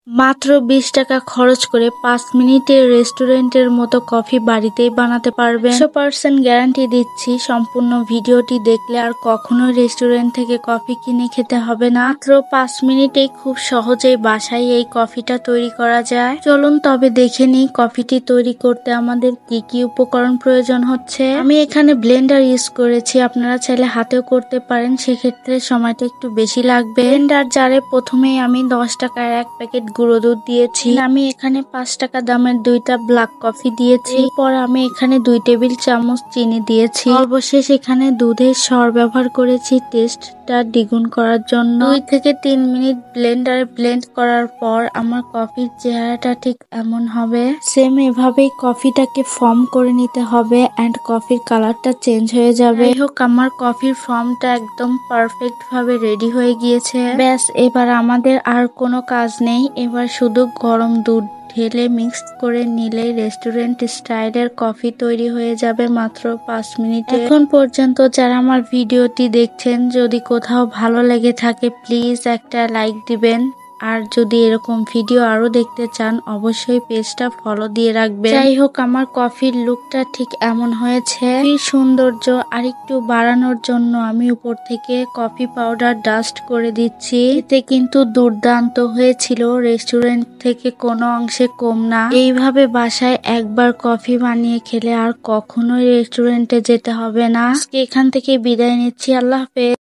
মাত্র 20 টাকা খরচ করে 5 মিনিটে রেস্টুরেন্টের মতো কফি বাড়িতেই বানাতে পারবেন। 100% গ্যারান্টি দিচ্ছি, সম্পূর্ণ ভিডিওটি দেখলে আর কখনোই রেস্টুরেন্ট থেকে কফি কিনে খেতে হবে না। মাত্র 5 মিনিটেই খুব সহজেই বাসায় এই কফিটা তৈরি করা যায়। চলুন তবে দেখে নিই কফিটি তৈরি করতে আমাদের কি কি উপকরণ প্রয়োজন হচ্ছে। আমি এখানে ব্লেন্ডার ইউজ করেছি, আপনারা চাইলে হাতেও করতে পারেন, সেক্ষেত্রে সময়টা একটু বেশি লাগবে। ব্লেন্ডার জারে প্রথমেই আমি 10 টাকার এক প্যাকেট গুঁড়ো দুধ দিয়েছি। আমি এখানে 5 টাকা দামের 2টা ব্ল্যাক কফি দিয়েছি। এরপর আমি এখানে 2 টেবিল চামচ চিনি দিয়েছি। সর্বশেষ এখানে দুধের স্বর ব্যবহার করেছি টেস্টটা দ্বিগুণ করার জন্য। 2 থেকে 3 মিনিট ব্লেন্ডারে ব্লেন্ড করার পর আমার কফির চেহারাটা ঠিক এমন হবে। সেম এভাবেই কফিটাকে ফর্ম করে নিতে হবে এন্ড কফির কালারটা চেঞ্জ হয়ে যাবে। যাই হোক, আমার কফির ফর্মটা একদম পারফেক্ট ভাবে রেডি হয়ে গিয়েছে। ব্যাস, এবার আমাদের আর কোনো কাজ নেই। এবার শুধু গরম দুধ ঢেলে মিক্স করে নিলেই রেস্টুরেন্ট স্টাইলের কফি তৈরি হয়ে যাবে মাত্র 5 মিনিটে। এখন পর্যন্ত যারা আমার ভিডিওটি দেখছেন, যদি কোথাও ভালো লেগে থাকে প্লিজ একটা লাইক দিবেন। আর যদি এরকম ভিডিও আরো দেখতে চান অবশ্যই পেজটা ফলো দিয়ে রাখবেন। যাই হোক, আমার কফির লুকটা ঠিক এমন হয়েছে। সৌন্দর্য আরেকটু বাড়ানোর জন্য আমি উপর থেকে কফি পাউডার ডাস্ট করে দিচ্ছি। এতে কিন্তু দুর্দান্ত হয়েছিল, রেস্টুরেন্ট থেকে কোনো অংশে কম না। এইভাবে বাসায় একবার কফি বানিয়ে খেলে আর কখনোই রেস্টুরেন্টে যেতে হবে না। আজকে এখান থেকে বিদায় নিচ্ছি, আল্লাহ হাফেজ।